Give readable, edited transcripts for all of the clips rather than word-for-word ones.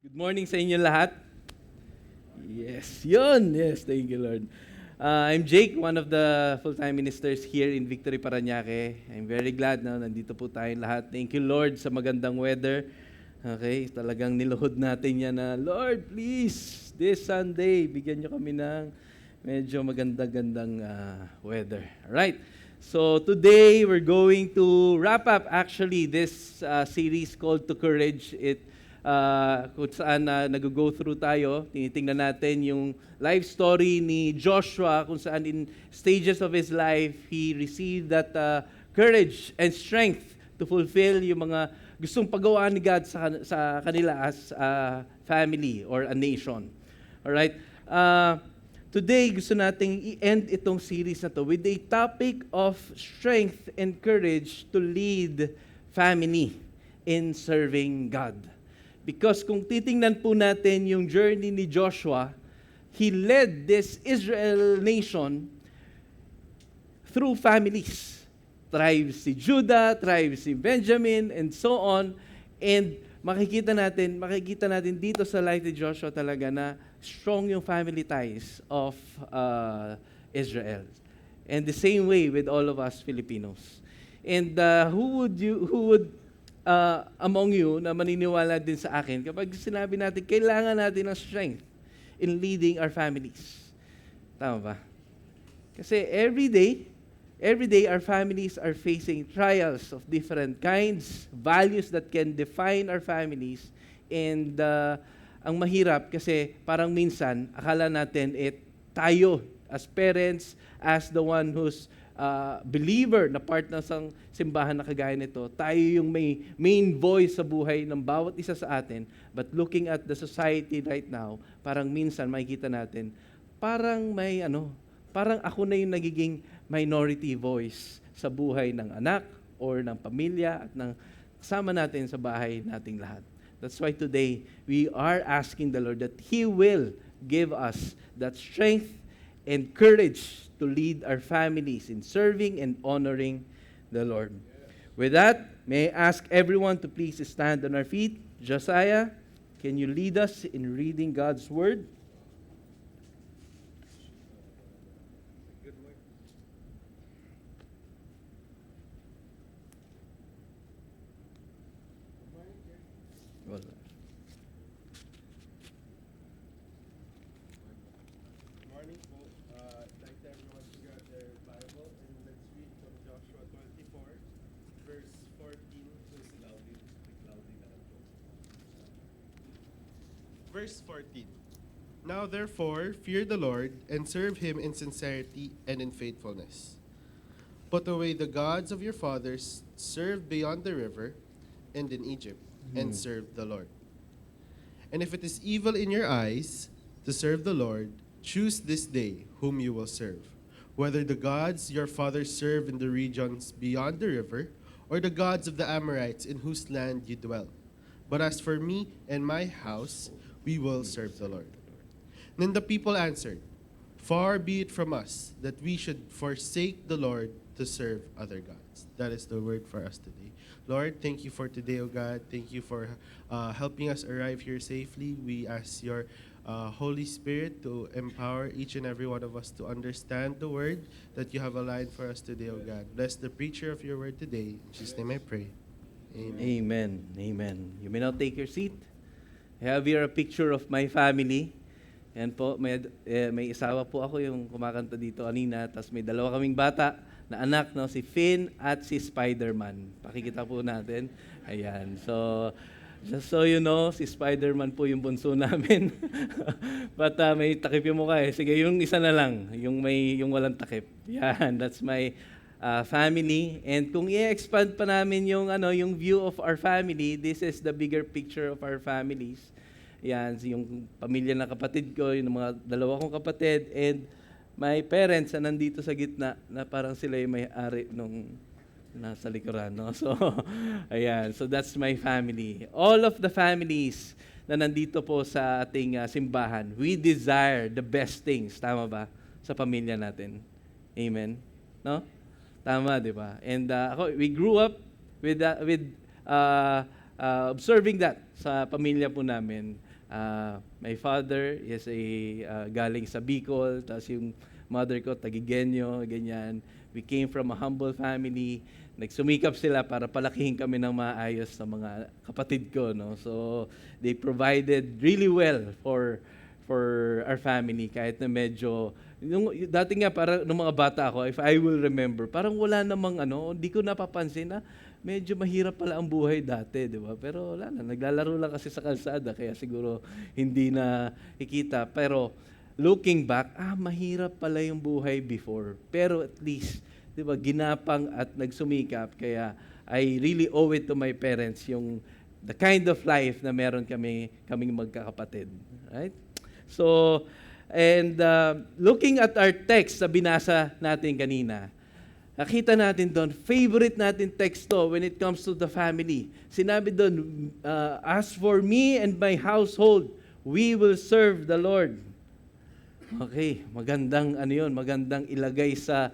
Good morning sa inyo lahat. Yes, yun. Yes, thank you, Lord. I'm Jake, one of the full-time ministers here in Victory, Parañaque. I'm very glad na nandito po tayong lahat. Thank you, Lord, sa magandang weather. Okay, talagang niluhod natin yan na, Lord, please, this Sunday, bigyan nyo kami ng medyo maganda-gandang weather. Alright, so today we're going to wrap up actually this series called To Courage. Kung saan nag-go through tayo, tinitingnan natin yung life story ni Joshua, kung saan in stages of his life, he received that courage and strength to fulfill yung mga gustong pagawaan ni God sa kanila as a family or a nation. Alright? Today, gusto nating i-end itong series na to with a topic of strength and courage to lead family in serving God. Because kung titingnan po natin yung journey ni Joshua, he led this Israel nation through families. Tribes si Judah, tribes si Benjamin, and so on. And makikita natin dito sa life ni Joshua talaga na strong yung family ties of Israel. And the same way with all of us Filipinos. And who would among you na maniniwala din sa akin kapag sinabi natin, kailangan natin ng strength in leading our families. Tama ba? Kasi every day our families are facing trials of different kinds, values that can define our families. And ang mahirap kasi parang minsan, akala natin tayo as parents, as the one who's believer na part ng isang simbahan na kagaya nito, tayo yung may main voice sa buhay ng bawat isa sa atin. But looking at the society right now, parang minsan makikita natin, parang parang ako na yung nagiging minority voice sa buhay ng anak or ng pamilya at ng kasama natin sa bahay nating lahat. That's why today, we are asking the Lord that He will give us that strength and courage to lead our families in serving and honoring the Lord. With that, may I ask everyone to please stand on our feet. Josiah, can you lead us in reading God's Word? Well, Morning po. I'd like everyone to grab their Bible and let's read from Joshua 24, verse 14. Please loudly, speak loudly na lang po. Verse 14. Now therefore, fear the Lord and serve Him in sincerity and in faithfulness. Put away the gods of your fathers, served beyond the river and in Egypt, and serve the Lord. And if it is evil in your eyes to serve the Lord, choose this day whom you will serve, whether the gods your fathers served in the regions beyond the river, or the gods of the Amorites in whose land you dwell. But as for me and my house, we will serve the Lord. Then the people answered, Far be it from us that we should forsake the Lord to serve other gods. That is the word for us today. Lord, thank you for today, O God. Thank you for helping us arrive here safely. We ask your Holy Spirit to empower each and every one of us to understand the word that you have aligned for us today, O God. Bless the preacher of your word today. In Jesus' name I pray. Amen. Amen. Amen. You may now take your seat. I have here a picture of my family. Yan po, may isawa po ako yung kumakanta dito kanina, tapos may dalawa kaming bata na anak, no, si Finn at si Spider-Man. Pakikita po natin. Ayan. So, just so you know, si Spider-Man po yung bunso namin. But may takip yung mukha eh. Sige, yung isa na lang, yung walang takip. Yan, that's my family. And kung i-expand pa namin yung view of our family, this is the bigger picture of our families. Yan, yung pamilya ng kapatid ko, yung mga dalawa kong kapatid, and my parents na nandito sa gitna, na parang sila yung may-ari nung nasa likuran, no? So, ayan. So, that's my family. All of the families na nandito po sa ating simbahan, we desire the best things, tama ba? Sa pamilya natin. Amen? No? Tama, di ba? And we grew up with observing that sa pamilya po namin. My father is galing sa Bicol, tapos yung mother ko tagigenyo, ganyan. We came from a humble family. Nagsumikap sila para palakihin kami ng maayos sa mga kapatid ko, no? So they provided really well for our family, kahit na medyo dati nga para nung mga bata ako, if I will remember, parang wala namang hindi ko napapansin na medyo mahirap pala ang buhay dati, di ba? Pero wala na, naglalaro lang kasi sa kalsada, kaya siguro hindi na ikita. Pero looking back, mahirap pala yung buhay before. Pero at least, di ba, ginapang at nagsumikap, kaya I really owe it to my parents yung the kind of life na meron kaming magkakapatid. Right? So, and looking at our text na binasa natin kanina, nakita natin doon, favorite natin text to when it comes to the family. Sinabi doon, as for me and my household, we will serve the Lord. Okay, magandang magandang ilagay sa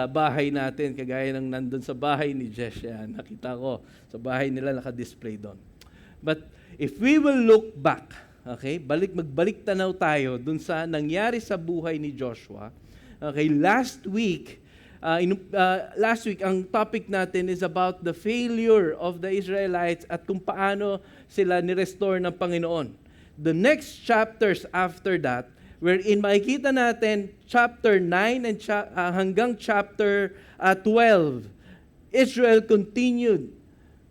bahay natin, kagaya ng nandun sa bahay ni Jess. Yan, nakita ko, sa bahay nila naka-display doon. But if we will look back, okay, magbalik tanaw tayo dun sa nangyari sa buhay ni Joshua. Okay, last week, ang topic natin is about the failure of the Israelites at kung paano sila ni-restore ng Panginoon. The next chapters after that, wherein makikita natin chapter 9 and hanggang chapter 12, Israel continued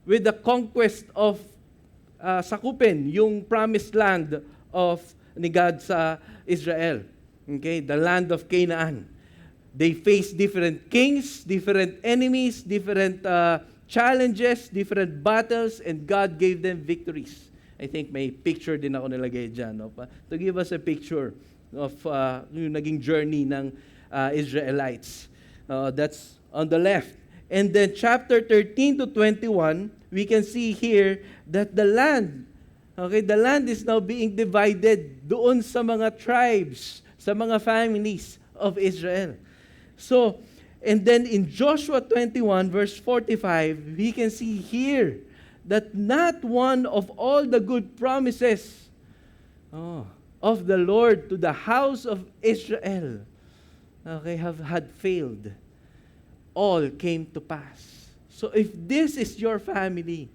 with the conquest of sakupin yung promised land ni God sa Israel. Okay, the land of Canaan. They faced different kings, different enemies, different challenges, different battles, and God gave them victories. I think may picture din ako nilagay dyan, no? To give us a picture of yung naging journey ng Israelites. That's on the left. And then chapter 13 to 21, we can see here that the land is now being divided doon sa mga tribes, sa mga families of Israel. So, and then in Joshua 21 verse 45, we can see here that not one of all the good promises of the Lord to the house of Israel had failed. All came to pass. So if this is your family,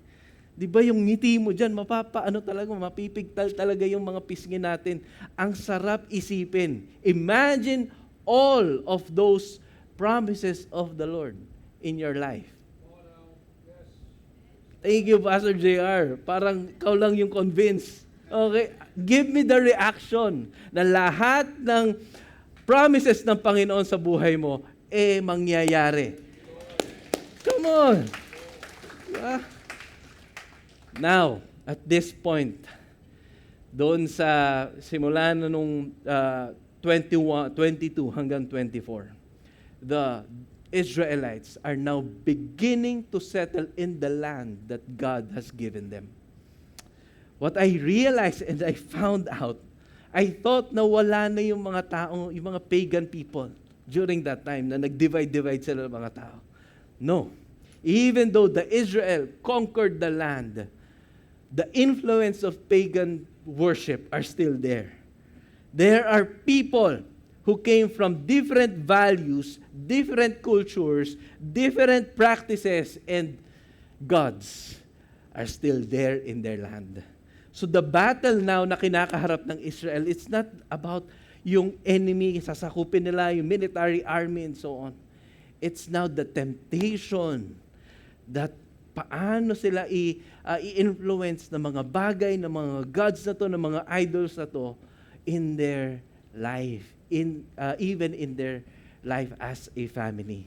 di ba yung ngiti mo dyan, mapipigtal talaga yung mga pisngi natin. Ang sarap isipin. Imagine all of those promises of the Lord in your life. Thank you, Pastor JR. Parang ikaw lang yung convinced. Okay, give me the reaction na lahat ng promises ng Panginoon sa buhay mo, mangyayari. Come on. Yeah. Now, at this point, doon sa simula na nung 22 hanggang 24, the Israelites are now beginning to settle in the land that God has given them. What I realized and I found out, I thought na wala na yung mga tao, yung mga pagan people during that time na nag-divide sila ng mga tao. No. Even though the Israel conquered the land, the influence of pagan worship are still there. There are people who came from different values, different cultures, different practices, and gods are still there in their land. So the battle now na kinakaharap ng Israel, it's not about yung enemy, sasakupin nila, yung military army and so on. It's now the temptation that paano sila i-influence ng mga bagay, ng mga gods na to, ng mga idols na to in their life, even in their life as a family.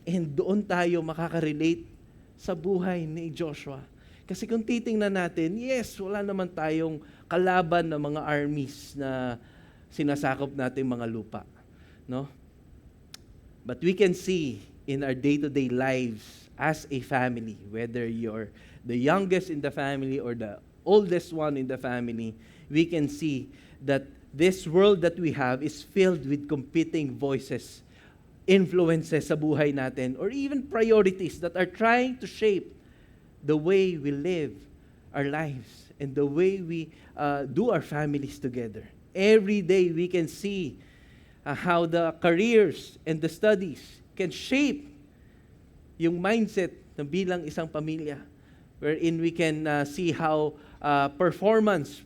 And doon tayo makaka-relate sa buhay ni Joshua. Kasi kung titingnan natin, yes, wala naman tayong kalaban ng mga armies na sinasakop nating mga lupa. No? But we can see in our day-to-day lives as a family, whether you're the youngest in the family or the oldest one in the family, we can see that this world that we have is filled with competing voices, influences sa buhay natin, or even priorities that are trying to shape the way we live our lives and the way we do our families together. Every day we can see how the careers and the studies can shape yung mindset ng bilang isang pamilya, wherein we can see how performance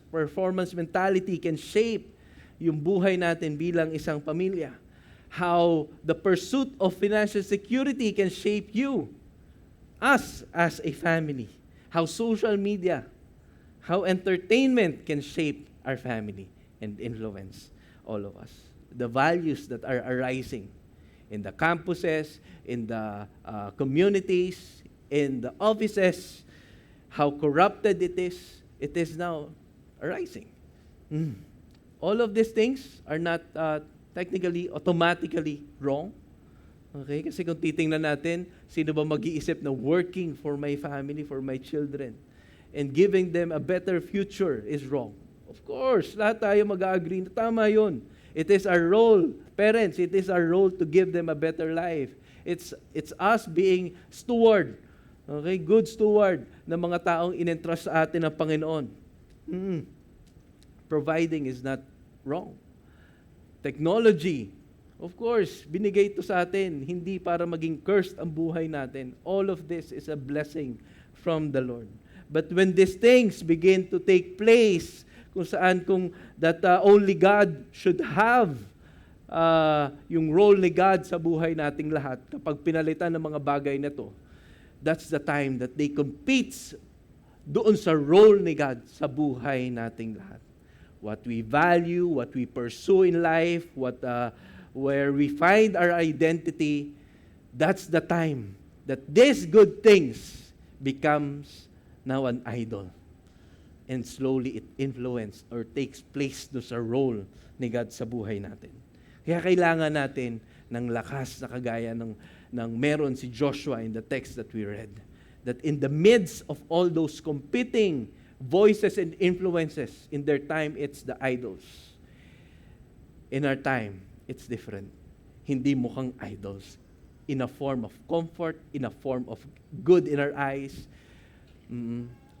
mentality can shape yung buhay natin bilang isang pamilya. How the pursuit of financial security can shape you, us as a family. How social media, how entertainment can shape our family and influence all of us. The values that are arising in the campuses, in the communities, in the offices, how corrupted it is now arising. All of these things are not technically, automatically wrong. Okay? Kasi kung titingnan natin, sino ba mag-iisip na working for my family, for my children, and giving them a better future is wrong? Of course, lahat tayo mag-agree na tama yun. It is our role, parents, it is our role to give them a better life. It's us being steward, okay, good steward ng mga taong in-entrust sa atin ng Panginoon. Providing is not wrong. Technology, of course, binigay ito sa atin, hindi para maging cursed ang buhay natin. All of this is a blessing from the Lord. But when these things begin to take place, kung that only God should have yung role ni God sa buhay nating lahat, kapag pinalitan ng mga bagay na to, that's the time that they compete doon sa role ni God sa buhay nating lahat. What we value, what we pursue in life, where we find our identity, that's the time that these good things becomes now an idol. And slowly it influences or takes place do sa role ni God sa buhay natin. Kaya kailangan natin ng lakas na kagaya ng meron si Joshua in the text that we read. That in the midst of all those competing voices and influences, in their time, it's the idols. In our time, it's different. Hindi mukhang idols. In a form of comfort, in a form of good in our eyes.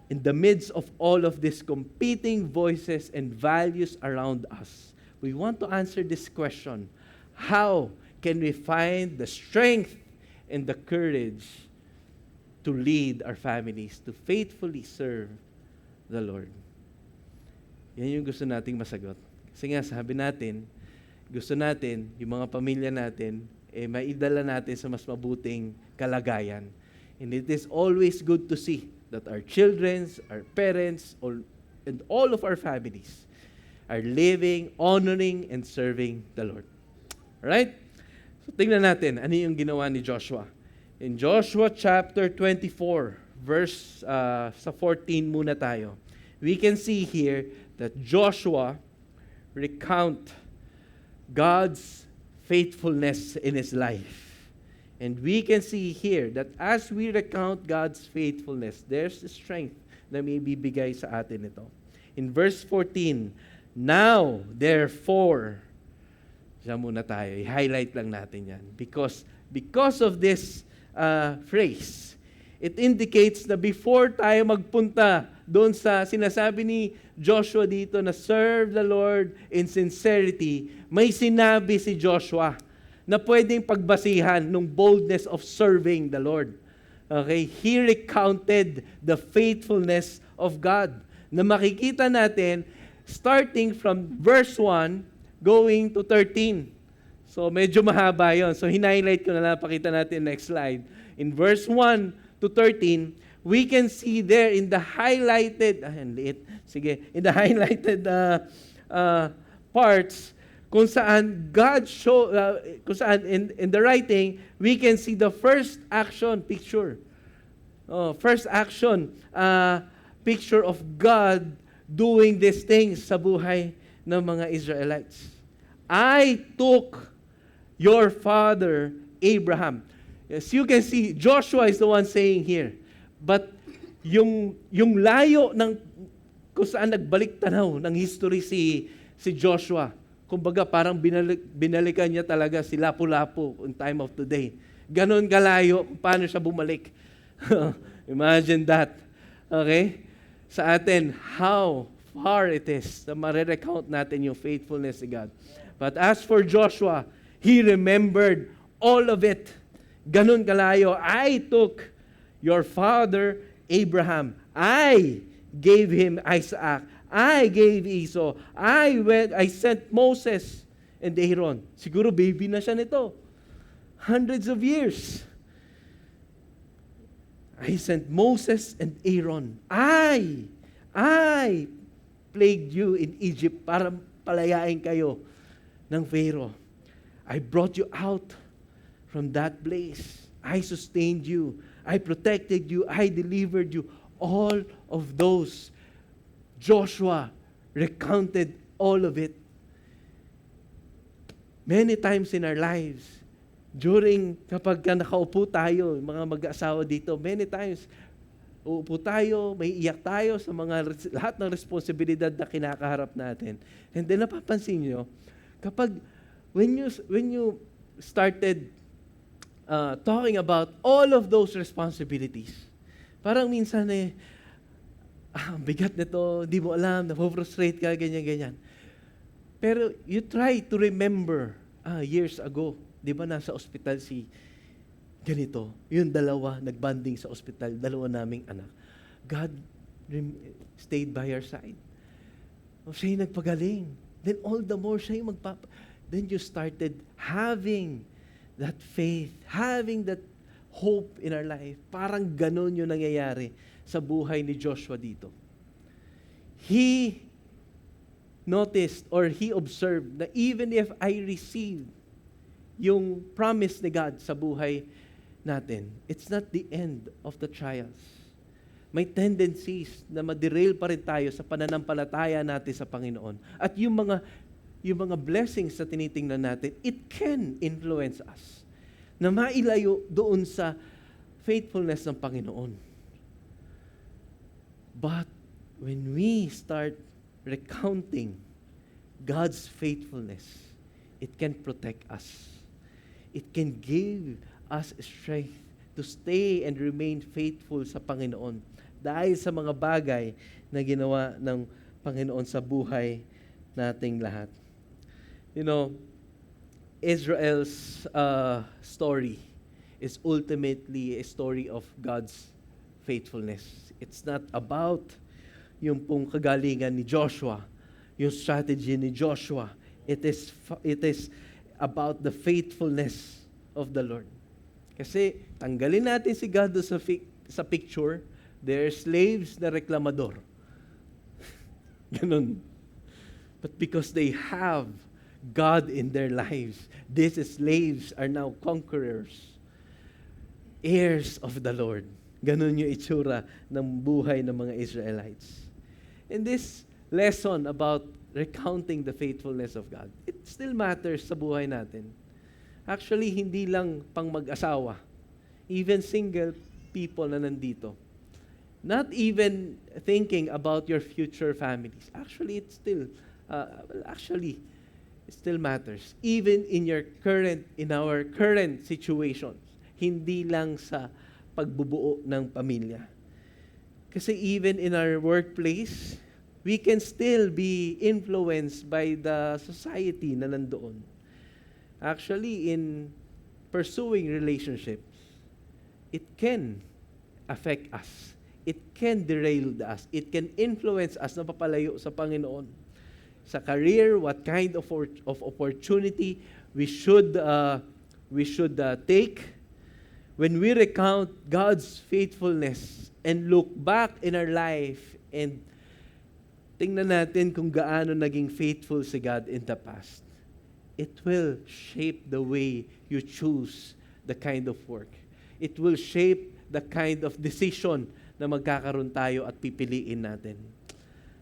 In the midst of all of these competing voices and values around us, we want to answer this question: how can we find the strength and the courage to lead our families, to faithfully serve the Lord? Yan yung gusto nating masagot. Kasi nga, sabi natin, gusto natin, yung mga pamilya natin, maidala natin sa mas mabuting kalagayan. And it is always good to see that our children, our parents, and all of our families are living, honoring, and serving the Lord. Alright? So tingnan natin, ano yung ginawa ni Joshua. In Joshua chapter 24, verse sa 14 muna tayo. We can see here that Joshua recount God's faithfulness in his life. And we can see here that as we recount God's faithfulness, there's the strength na may bibigay sa atin ito. In verse 14, now, therefore, siya muna tayo, i-highlight lang natin yan. Because of this phrase, it indicates na before tayo magpunta doon sa sinasabi ni Joshua dito na serve the Lord in sincerity, may sinabi si Joshua na pwedeng pagbasihan ng boldness of serving the Lord. Okay? He recounted the faithfulness of God na makikita natin starting from verse 1 going to 13. So medyo mahaba yon. So hinighlight ko na lang, pakita natin next slide. In verse 1 to 13, we can see there in the highlighted, in the highlighted parts, kung saan God kung saan in the writing, we can see the first action picture. First action picture of God doing these things sa buhay ng mga Israelites. I took your father Abraham. As you can see, Joshua is the one saying here. But yung layo ng kung saan nagbalik tanaw ng history si Joshua, kumbaga parang binalikan niya talaga si Lapu-Lapu in time of today. Ganon kalayo kung paano siya bumalik. Imagine that. Okay? sa atin how far it is na marirecount natin yung faithfulness ni God. But as for Joshua, he remembered all of it. Ganun kalayo. I took your father Abraham. I gave him Isaac. I gave Esau. I sent Moses and Aaron. Siguro baby na siya nito. Hundreds of years. I sent Moses and Aaron. I plagued you in Egypt para palayain kayo ng Pharaoh. I brought you out from that place. I sustained you. I protected you. I delivered you. All of those. Joshua recounted all of it. Many times in our lives, kapag nakaupo tayo, mga mag-asawa dito, many times, uupo tayo, may iyak tayo sa lahat ng responsibilidad na kinakaharap natin. And then napapansin nyo, when you started talking about all of those responsibilities, parang minsan bigat nito, di mo alam, na-frustrate ka, ganyan-ganyan. Pero you try to remember, years ago, di ba nasa ospital si ganito, yung dalawa, nagbanding sa ospital, dalawa naming anak. God stayed by our side. Siya yung nagpagaling. Then all the more, siya yung then you started having that faith, having that hope in our life. Parang ganon yung nangyayari sa buhay ni Joshua dito. He noticed or he observed na even if I receive yung promise ni God sa buhay natin, it's not the end of the trials. May tendencies na ma-derail pa rin tayo sa pananampalataya natin sa Panginoon. At yung mga blessings na tinitingnan natin, it can influence us na mailayo doon sa faithfulness ng Panginoon. But when we start recounting God's faithfulness, it can protect us. It can give us strength to stay and remain faithful sa Panginoon dahil sa mga bagay na ginawa ng Panginoon sa buhay nating lahat. You know, Israel's story is ultimately a story of God's faithfulness. It's not about yung pong kagalingan ni Joshua, yung strategy ni Joshua. It is about the faithfulness of the Lord. Kasi tanggalin natin si God sa picture, they're slaves na reklamador. Ganun. But because they have God in their lives, these slaves are now conquerors, heirs of the Lord. Ganun yung itsura ng buhay ng mga Israelites. And this lesson about recounting the faithfulness of God, it still matters sa buhay natin. Actually, hindi lang pang mag-asawa. Even single people na nandito. Not even thinking about your future families. Actually, it still matters. Even in our current situations. Hindi lang sa pagbubuo ng pamilya. Kasi even in our workplace, we can still be influenced by the society na nandoon. Actually, in pursuing relationships, it can affect us. It can derail us. It can influence us na papalayo sa Panginoon. Sa career, what kind of opportunity we should take. When we recount God's faithfulness and look back in our life and tingnan natin kung gaano naging faithful si God in the past, it will shape the way you choose the kind of work. It will shape the kind of decision na magkakaroon tayo at pipiliin natin.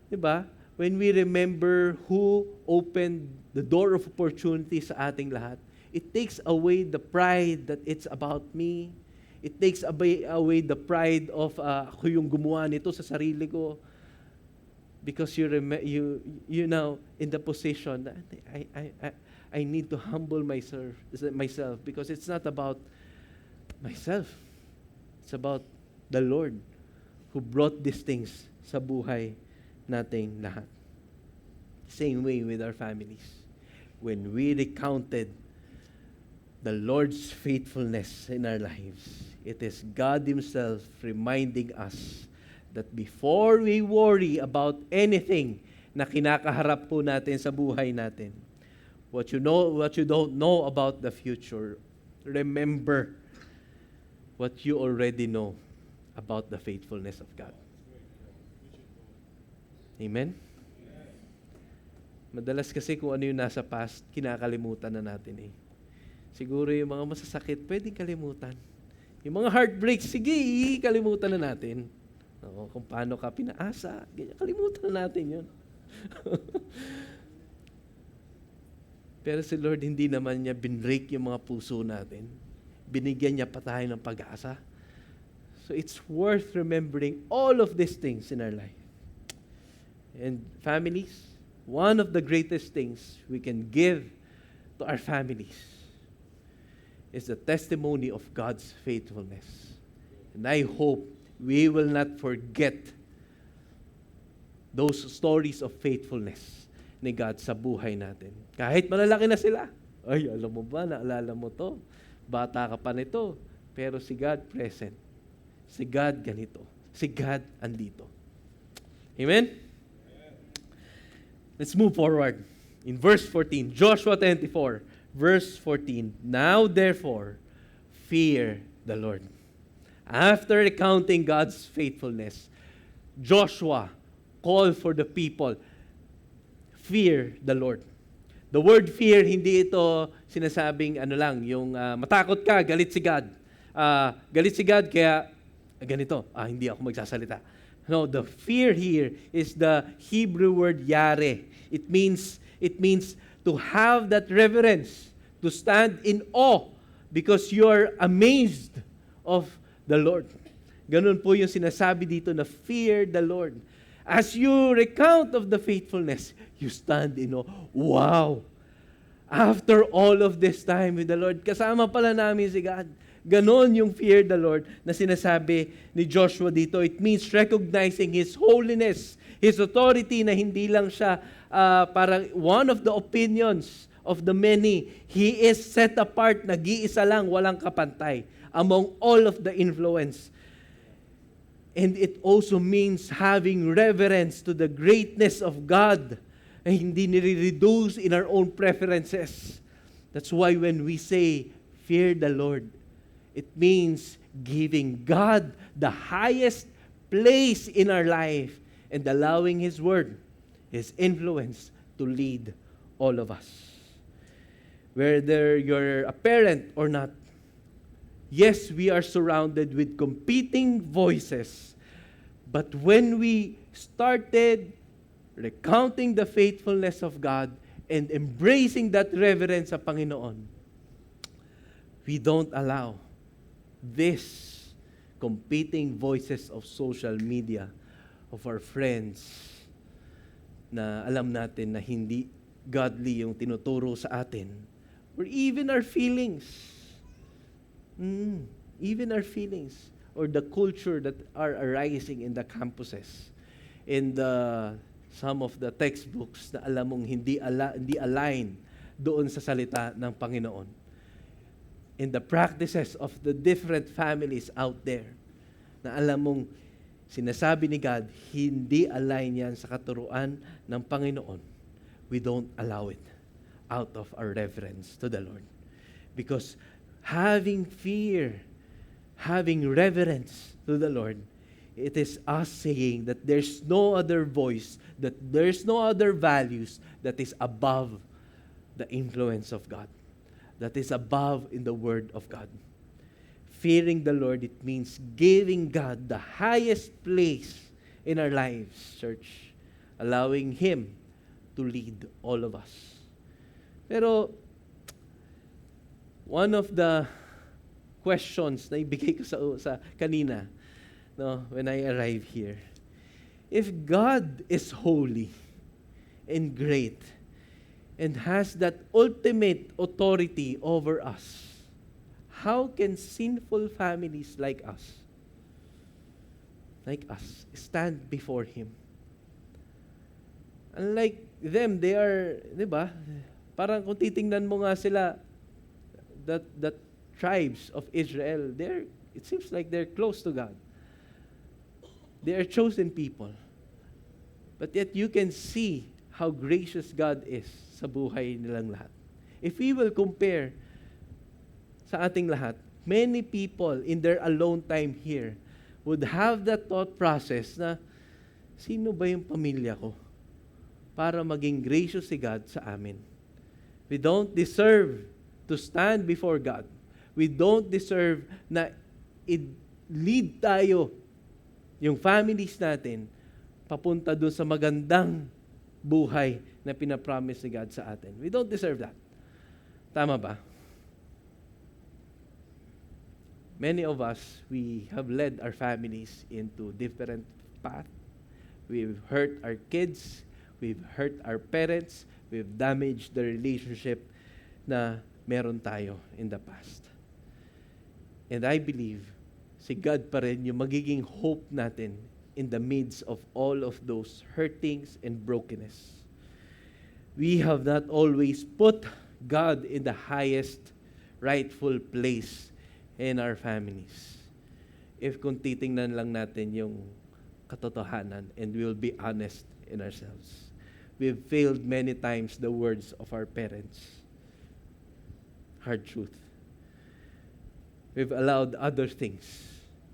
Diba? When we remember who opened the door of opportunity sa ating lahat, it takes away the pride that it's about me. It takes away the pride of ako yung gumawa nito sa sarili ko. Because you now in the position that I need to humble myself because it's not about myself. It's about the Lord who brought these things sa buhay nating lahat. Same way with our families. When we recounted the Lord's faithfulness in our lives, it is God Himself reminding us that before we worry about anything na kinakaharap po natin sa buhay natin, what you don't know about the future, remember what you already know about the faithfulness of God. Amen? Madalas kasi kung ano yung nasa past, kinakalimutan na natin eh. Siguro yung mga masasakit, pwedeng kalimutan. Yung mga heartbreaks, sige, kalimutan na natin. Oo, kung paano ka pinaasa, ganyan, kalimutan na natin yun. Pero si Lord, hindi naman niya binrake yung mga puso natin. Binigyan niya pa tayo ng pag-asa. So it's worth remembering all of these things in our life. And families, one of the greatest things we can give to our families is the testimony of God's faithfulness. And I hope we will not forget those stories of faithfulness ni God sa buhay natin. Kahit malalaki na sila. Ay, alam mo ba, naalala mo to? Bata ka pa nito. Pero si God present. Si God ganito. Si God andito. Amen? Let's move forward. In verse 14, Joshua 24, verse 14, now therefore, fear the Lord. After recounting God's faithfulness, Joshua called for the people, fear the Lord. The word fear, hindi ito sinasabing yung matakot ka, galit si God. Galit si God, kaya ganito, hindi ako magsasalita. No, the fear here is the Hebrew word yare. It means to have that reverence, to stand in awe because you are amazed of the Lord. Ganun po yung sinasabi dito na fear the Lord. As you recount of the faithfulness, you stand in awe. Wow! After all of this time with the Lord, kasama pala namin si God. Ganon yung fear the Lord na sinasabi ni Joshua dito. It means recognizing His holiness, His authority na hindi lang siya parang one of the opinions of the many. He is set apart, nag-iisa lang, walang kapantay among all of the influence. And it also means having reverence to the greatness of God na hindi nire-reduce in our own preferences. That's why when we say, fear the Lord, it means giving God the highest place in our life and allowing His word, His influence to lead all of us. Whether you're a parent or not, yes, we are surrounded with competing voices. But when we started recounting the faithfulness of God and embracing that reverence sa Panginoon, we don't allow this competing voices of social media, of our friends, na alam natin na hindi godly yung tinuturo sa atin, or even our feelings. Even our feelings, or the culture that are arising in the campuses, in some of the textbooks na alam mong hindi align doon sa salita ng Panginoon. In the practices of the different families out there, na alam mong sinasabi ni God, hindi align yan sa katuruan ng Panginoon, we don't allow it out of our reverence to the Lord. Because having fear, having reverence to the Lord, it is us saying that there's no other voice, that there's no other values that is above the influence of God, that is above in the Word of God. Fearing the Lord, it means giving God the highest place in our lives, church, allowing Him to lead all of us. Pero, one of the questions na ibigay ko sa kanina, no, when I arrive here, if God is holy and great and has that ultimate authority over us, how can sinful families like us like us, stand before Him. Unlike them, they are, di ba? Parang kung titingnan mo nga sila, that tribes of Israel, it seems like they're close to God. They are chosen people. But yet you can see how gracious God is sa buhay nilang lahat. If we will compare sa ating lahat, many people in their alone time here would have that thought process na, sino ba yung pamilya ko para maging gracious si God sa amin? We don't deserve to stand before God. We don't deserve na i-lead tayo yung families natin papunta doon sa magandang buhay na pinapromise ni God sa atin. We don't deserve that. Tama ba? Many of us, we have led our families into different paths. We've hurt our kids. We've hurt our parents. We've damaged the relationship na meron tayo in the past. And I believe, si God pa rin yung magiging hope natin in the midst of all of those hurtings and brokenness. We have not always put God in the highest rightful place in our families. If kung titingnan lang natin yung katotohanan and we'll be honest in ourselves. We've failed many times the words of our parents. Hard truth. We've allowed other things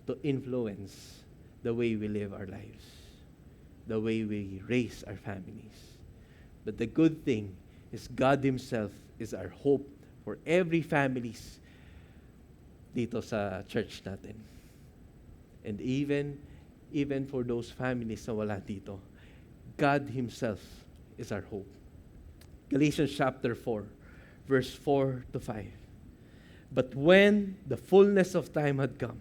to influence the way we live our lives, the way we raise our families. But the good thing is God Himself is our hope for every families dito sa church natin. And even for those families na wala dito, God Himself is our hope. Galatians chapter 4, verse 4 to 5. But when the fullness of time had come,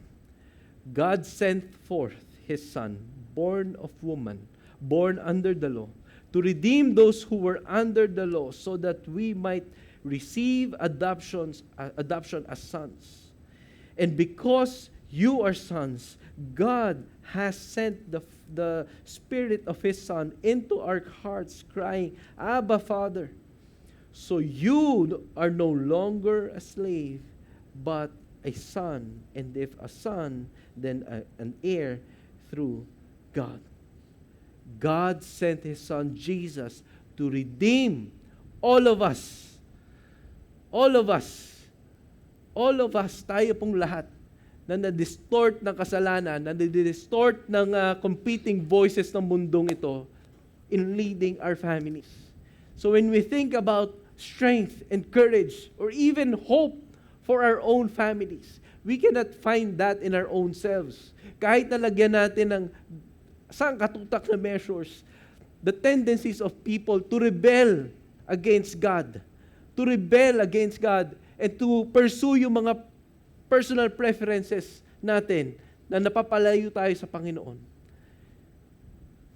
God sent forth His Son, born of woman, born under the law, to redeem those who were under the law, so that we might receive adoption as sons. And because you are sons, God has sent the Spirit of His Son into our hearts, crying, Abba, Father. So you are no longer a slave, but a son. And if a son, then an heir through God. God sent His Son, Jesus, to redeem all of us. All of us. All of us, tayo pong lahat, na na-distort ng kasalanan, na na-distort ng competing voices ng mundong ito in leading our families. So when we think about strength and courage or even hope for our own families, we cannot find that in our own selves. Kahit nalagyan natin ng sangkatutak na measures, the tendencies of people to rebel against God, and to pursue yung mga personal preferences natin na napapalayo tayo sa Panginoon.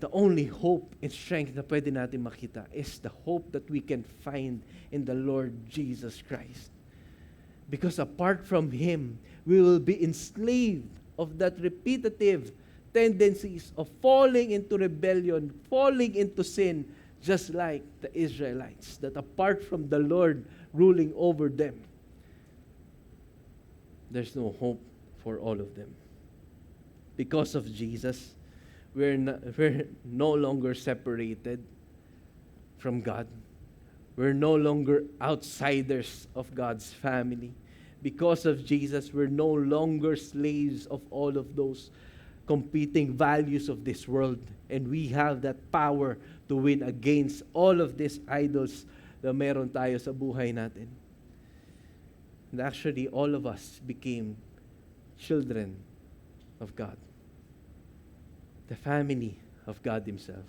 The only hope and strength na pwede natin makita is the hope that we can find in the Lord Jesus Christ. Because apart from Him, we will be enslaved of that repetitive tendencies of falling into rebellion, falling into sin, just like the Israelites, that apart from the Lord ruling over them, there's no hope for all of them. Because of Jesus, we're no longer separated from God. We're no longer outsiders of God's family. Because of Jesus, we're no longer slaves of all of those competing values of this world. And we have that power to win against all of these idols na meron tayo sa buhay natin. And actually, all of us became children of God. The family of God Himself.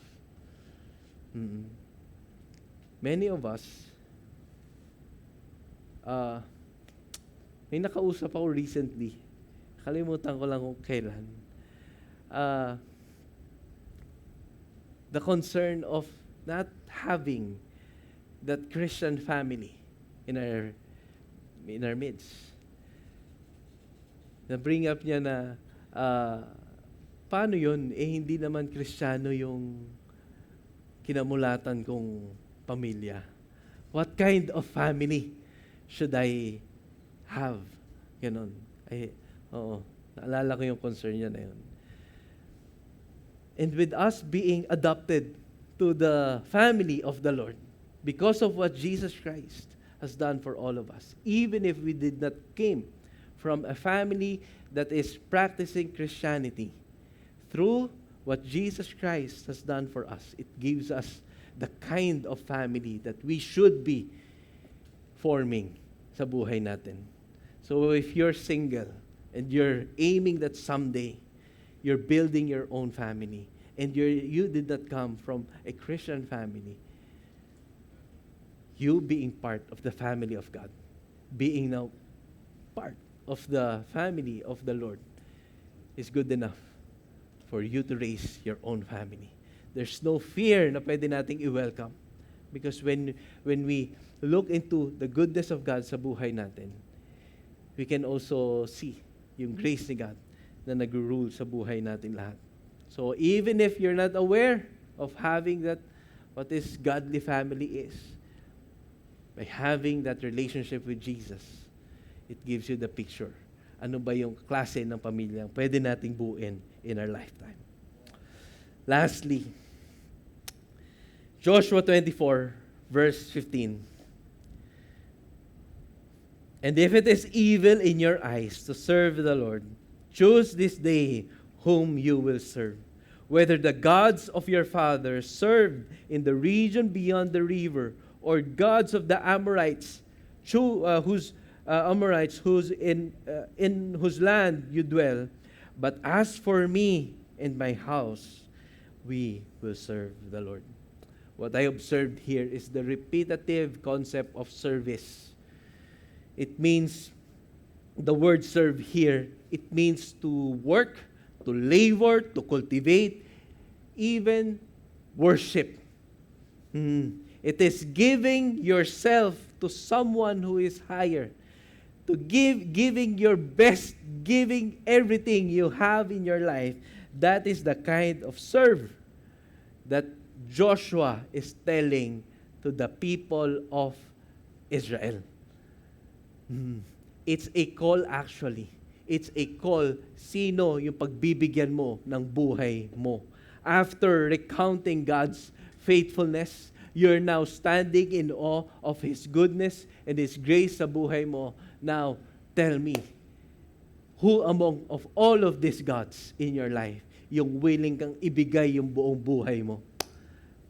Many of us, may nakausap ako recently. Kalimutan ko lang kung kailan. The concern of not having that Christian family in our midst. Na bring up niya na paano yun? Hindi naman Kristiyano yung kinamulatan kong pamilya. What kind of family should I have? Ganon. Oo. Naalala ko yung concern niya na yun. And with us being adopted to the family of the Lord, because of what Jesus Christ has done for all of us, even if we did not came from a family that is practicing Christianity, through what Jesus Christ has done for us, it gives us the kind of family that we should be forming sa buhay natin. So if you're single and you're aiming that someday you're building your own family and you did not come from a Christian family, you being part of the family of God, being now part of the family of the Lord is good enough for you to raise your own family. There's no fear na pwede nating i-welcome. Because when we look into the goodness of God sa buhay natin, we can also see yung grace ni God na nag-rule sa buhay natin lahat. So even if you're not aware of having that, what is godly family is, by having that relationship with Jesus, it gives you the picture. Ano ba yung klase ng pamilyang pwede nating buuin in our lifetime. Lastly, Joshua 24, verse 15. And if it is evil in your eyes to serve the Lord, choose this day whom you will serve. Whether the gods of your fathers served in the region beyond the river, or gods of the Amorites, whose in whose land you dwell. But as for me and my house, we will serve the Lord. What I observed here is the repetitive concept of service. It means, the word serve here, it means to work, to labor, to cultivate, even worship. It is giving yourself to someone who is higher, to giving your best, giving everything you have in your life. That is the kind of serve that Joshua is telling to the people of Israel. It's a call actually. It's a call. Sino yung pagbibigyan mo ng buhay mo? After recounting God's faithfulness, you're now standing in awe of His goodness and His grace sa buhay mo. Now, tell me, who among of all of these gods in your life, yung willing kang ibigay yung buong buhay mo?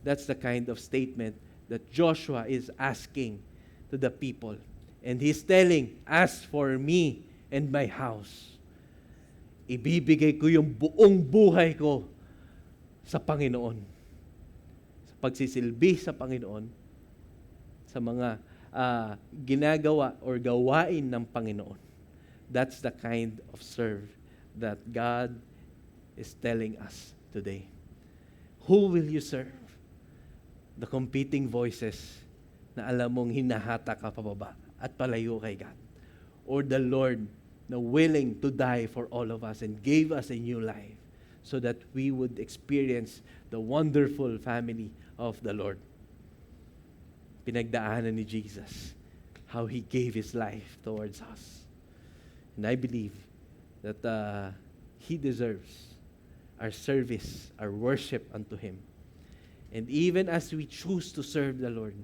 That's the kind of statement that Joshua is asking to the people. And he's telling, as for me and my house, ibibigay ko yung buong buhay ko sa Panginoon. Sa pagsisilbi sa Panginoon, sa mga ginagawa or gawain ng Panginoon. That's the kind of serve that God is telling us today. Who will you serve? The competing voices na alam mong hinahata ka pababa at palayo kay God. Or the Lord na willing to die for all of us and gave us a new life so that we would experience the wonderful family of the Lord. Pinagdaanan ni Jesus how He gave His life towards us. And I believe that He deserves our service, our worship unto Him. And even as we choose to serve the Lord,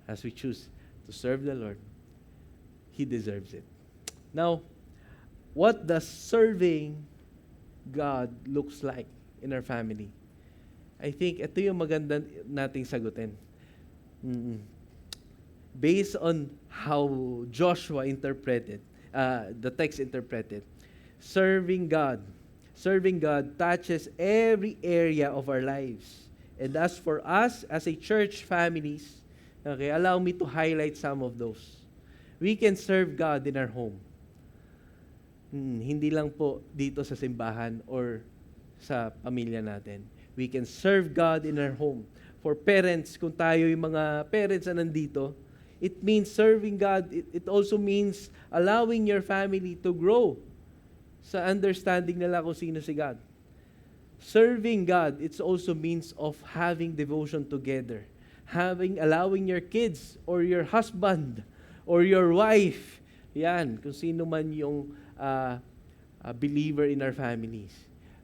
as we choose to serve the Lord, He deserves it. Now, what does serving God looks like in our family? I think ito yung maganda nating sagutin. Based on how Joshua interpreted, the text interpreted, serving God touches every area of our lives. And as for us, as a church families, okay, allow me to highlight some of those. We can serve God in our home. Hindi lang po dito sa simbahan or sa pamilya natin. We can serve God in our home. For parents, kung tayo yung mga parents na nandito, it means serving God. It also means allowing your family to grow sa understanding nila kung sino si God. Serving God, it's also means of having devotion together. Allowing your kids or your husband or your wife, yan, kung sino man yung believer in our families.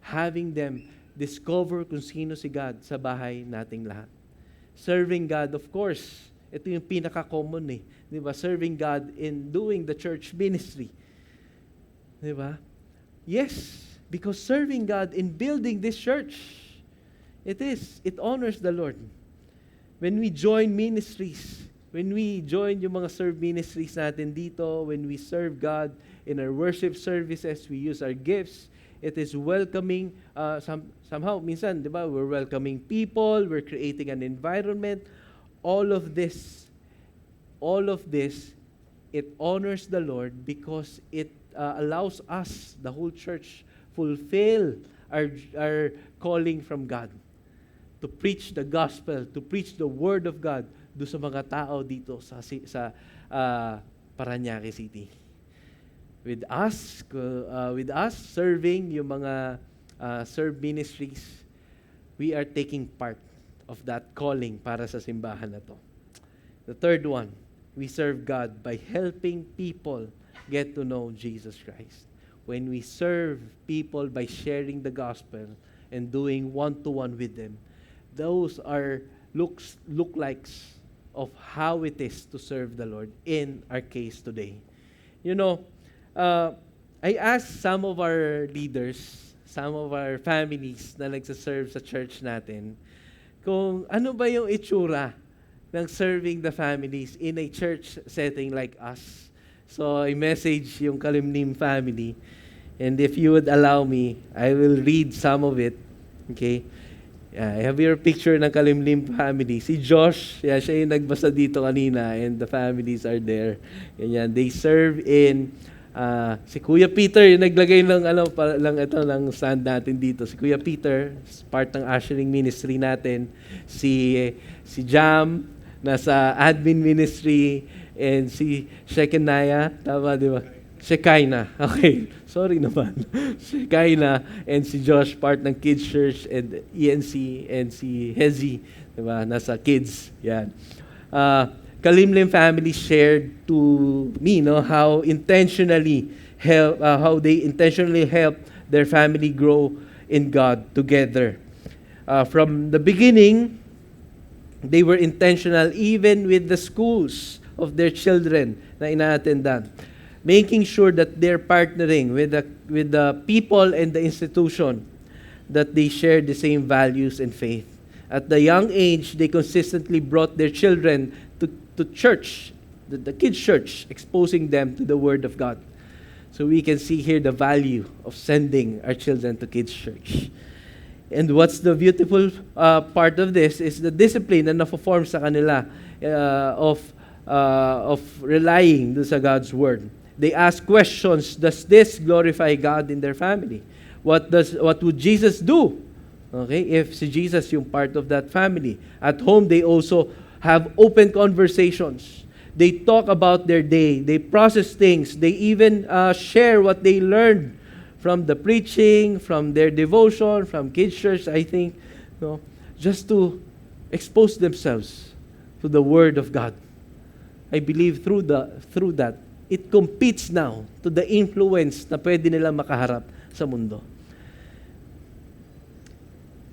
Having them discover kung sino si God sa bahay nating lahat. Serving God, of course, ito yung pinaka-common eh. Di ba? Serving God in doing the church ministry. Di ba? Yes, because serving God in building this church, it honors the Lord. When we join ministries, when we join yung mga serve ministries natin dito, when we serve God in our worship services, we use our gifts, it is welcoming, somehow, minsan, di ba, we're welcoming people, we're creating an environment, all of this, it honors the Lord because it allows us, the whole church, fulfill our calling from God to preach the gospel, to preach the word of God do sa mga tao dito sa Parañaque City. With us serving yung mga serve ministries, we are taking part of that calling para sa simbahan na to. The third one, we serve God by helping people get to know Jesus Christ. When we serve people by sharing the gospel and doing one-to-one with them, those are look-likes of how it is to serve the Lord in our case today. You know, I asked some of our leaders, some of our families na nagsaserve sa church natin, kung ano ba yung itsura ng serving the families in a church setting like us. So, I message yung Kalimlim family. And if you would allow me, I will read some of it. Okay? I have your picture ng Kalimlim family. Si Josh, siya yung nagbasa dito kanina and the families are there. Ganyan. They serve in, si Kuya Peter, yung naglagay ng stand natin dito. Si Kuya Peter, part ng ushering ministry natin. Si Jam, nasa admin ministry. And si Shekinah, tama di ba? Shekinah. Okay. Sorry naman. Shekinah and si Josh, part ng Kids Church and ENC and si Hezi, di ba? Nasa kids. Yan. Kalimlim family shared to me, how they intentionally help their family grow in God together. From the beginning, they were intentional even with the schools of their children na ina-attendan, making sure that they're partnering with the people and the institution, that they share the same values and faith. At the young age, they consistently brought their children to church, the kids' church, exposing them to the Word of God. So we can see here the value of sending our children to kids' church. And what's the beautiful part of this is the discipline na na-form sa kanila of relying sa God's Word. They ask questions, does this glorify God in their family? What would Jesus do? Okay, if si Jesus yung part of that family. At home, they also have open conversations. They talk about their day. They process things. They even share what they learned from the preaching, from their devotion, from kids' church, I think, just to expose themselves to the Word of God. I believe through that, it competes now to the influence na pwede nila makaharap sa mundo.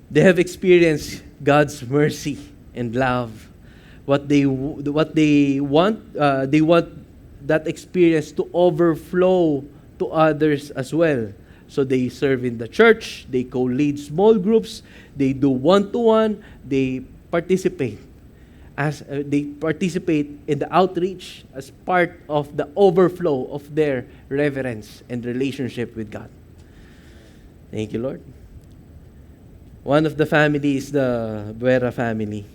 They have experienced God's mercy and love. What they want that experience to overflow to others as well. So they serve in the church, they co-lead small groups, they do one-to-one, they participate in the outreach as part of the overflow of their reverence and relationship with God. Thank you, Lord. One of the families is the Buera family.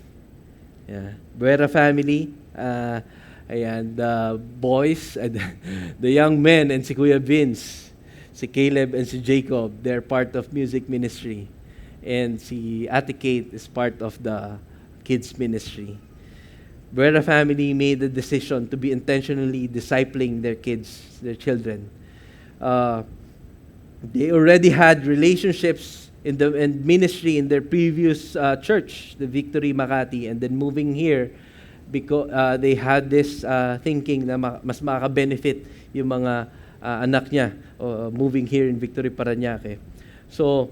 Yeah. Buera family, ayan, the boys, the young men, and si Kuya Vince, si Caleb and si Jacob, they're part of music ministry. And si Ate Kate is part of the kids ministry. Buera family made the decision to be intentionally discipling their kids, their children. They already had relationships in ministry in their previous church, the Victory Makati, and then moving here because they had this thinking na mas makaka-benefit yung mga anak niya moving here in Victory Parañaque. So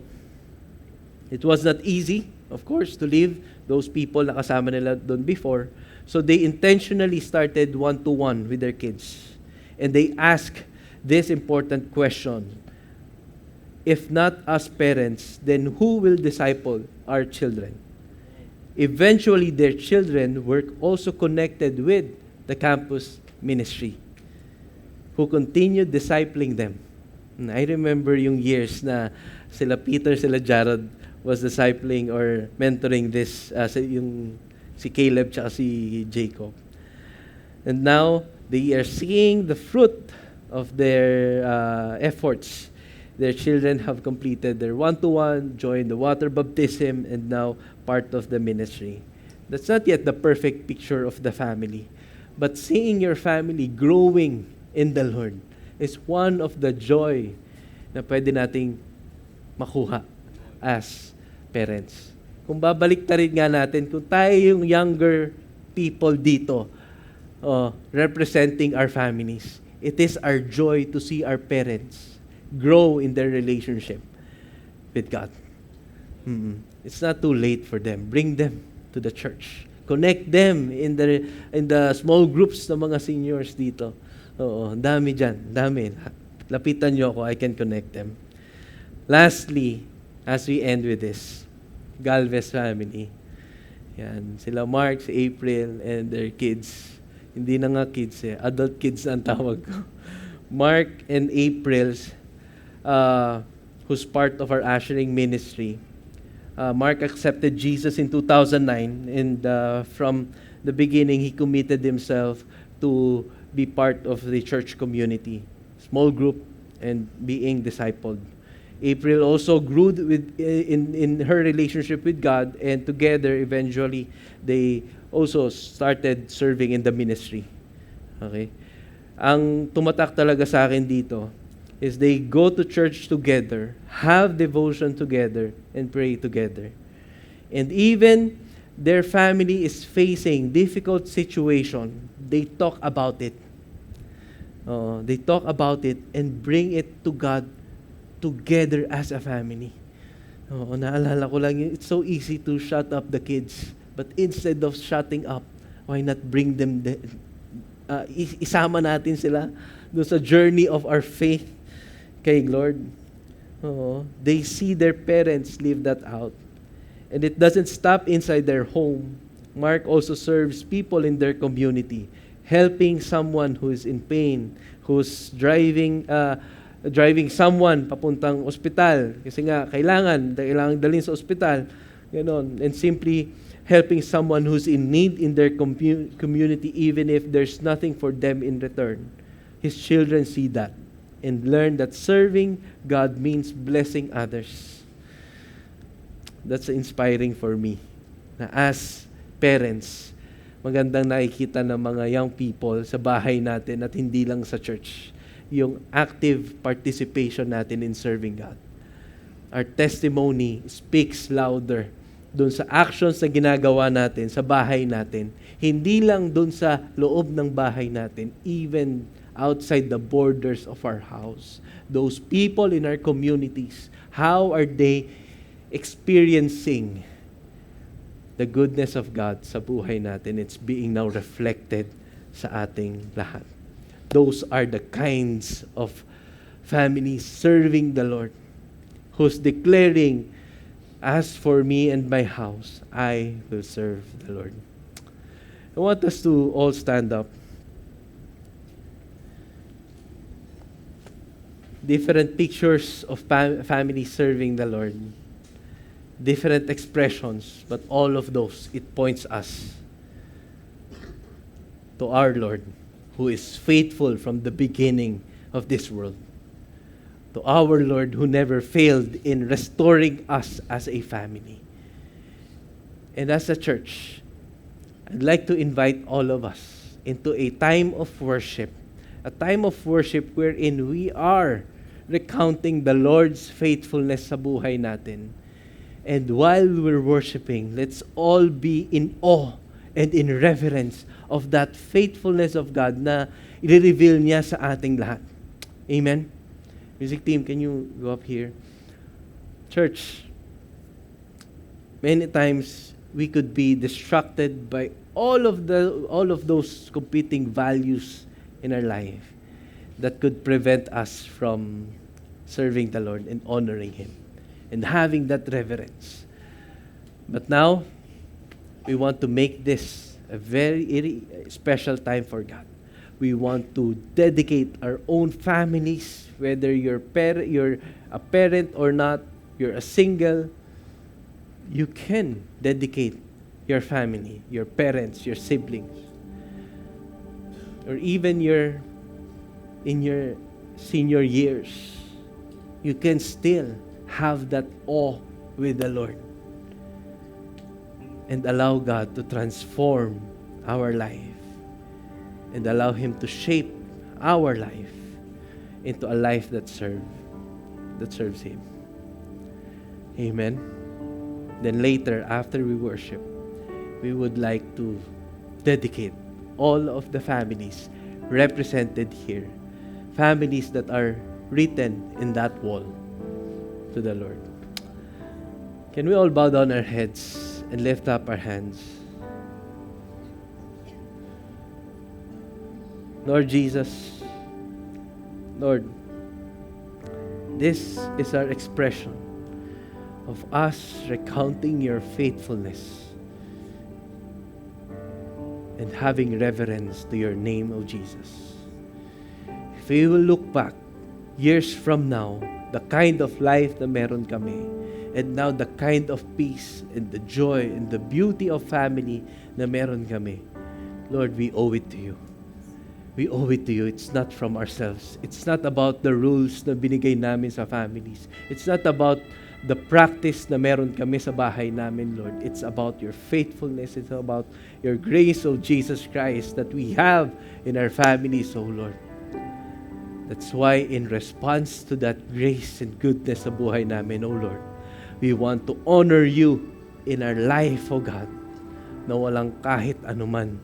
it was not easy, of course, to leave those people na kasama nila doon before. So they intentionally started one-to-one with their kids. And they asked this important question: if not us parents, then who will disciple our children? Eventually, their children were also connected with the campus ministry, who continued discipling them. And I remember yung years na sila Peter, sila Jared was discipling or mentoring this, si Caleb tsaka si Jacob. And now, they are seeing the fruit of their efforts. Their children have completed their one-to-one, joined the water baptism, and now part of the ministry. That's not yet the perfect picture of the family. But seeing your family growing in the Lord is one of the joy na pwede nating makuha as parents. Kung babalik ta rin nga natin, kung tayo yung younger people dito, representing our families, it is our joy to see our parents grow in their relationship with God. It's not too late for them. Bring them to the church. Connect them in the small groups ng mga seniors dito. Oo, dami dyan. Dami. Lapitan nyo ako, I can connect them. Lastly, as we end with this, Galvez family. Yan, sila Mark, si April, and their kids. Hindi na nga kids adult kids ang tawag ko. Mark and April's, who's part of our ushering ministry. Mark accepted Jesus in 2009, and from the beginning, he committed himself to be part of the church community, small group, and being discipled. April also grew in her relationship with God, and together, eventually, they also started serving in the ministry. Okay? Ang tumatak talaga sa akin dito is they go to church together, have devotion together, and pray together. And even their family is facing difficult situation, they talk about it. They talk about it and bring it to God together as a family. Naalala ko lang yun, it's so easy to shut up the kids. But instead of shutting up, why not bring them, isama natin sila doon sa journey of our faith kay Lord. They see their parents live that out. And it doesn't stop inside their home. Mark also serves people in their community, helping someone who is in pain, who's driving someone papuntang ospital kasi nga kailangan dalhin sa ospital, ganon, and simply helping someone who's in need in their community even if there's nothing for them in return. His children see that and learn that serving God means blessing others. That's inspiring for me. Na as parents, magandang nakikita ng mga young people sa bahay natin at hindi lang sa church, yung active participation natin in serving God. Our testimony speaks louder doon sa actions na ginagawa natin sa bahay natin. Hindi lang doon sa loob ng bahay natin, even outside the borders of our house. Those people in our communities, how are they experiencing the goodness of God sa buhay natin? It's being now reflected sa ating lahat. Those are the kinds of families serving the Lord, who's declaring, as for me and my house, I will serve the Lord. I want us to all stand up. Different pictures of families serving the Lord. Different expressions, but all of those, it points us to our Lord, who is faithful from the beginning of this world. To our Lord, who never failed in restoring us as a family. And as a church, I'd like to invite all of us into a time of worship wherein we are recounting the Lord's faithfulness sa buhay natin. And while we're worshiping, let's all be in awe and in reverence of that faithfulness of God na i-reveal niya sa ating lahat. Amen? Music team, can you go up here? Church, many times we could be distracted by all of those competing values in our life that could prevent us from serving the Lord and honoring Him and having that reverence. But now, we want to make this a very special time for God. We want to dedicate our own families, whether you're a parent or not, you're a single, you can dedicate your family, your parents, your siblings, or even in your senior years, you can still have that awe with the Lord and allow God to transform our life and allow Him to shape our life into a life that serves Him. Amen. Then later, after we worship, we would like to dedicate all of the families represented here, families that are written in that wall, to the Lord. Can we all bow down our heads and lift up our hands? Lord Jesus, Lord, this is our expression of us recounting your faithfulness and having reverence to your name, O Jesus. If we will look back years from now, the kind of life na meron kami, and now the kind of peace and the joy and the beauty of family na meron kami, Lord, we owe it to you. We owe it to you. It's not from ourselves. It's not about the rules na binigay namin sa families. It's not about the practice na meron kami sa bahay namin, Lord. It's about your faithfulness. It's about your grace, O Jesus Christ, that we have in our families, O Lord. That's why in response to that grace and goodness sa buhay namin, O Lord, we want to honor you in our life, O God, na walang kahit anuman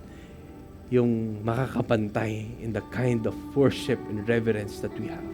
yung makakapantay in the kind of worship and reverence that we have.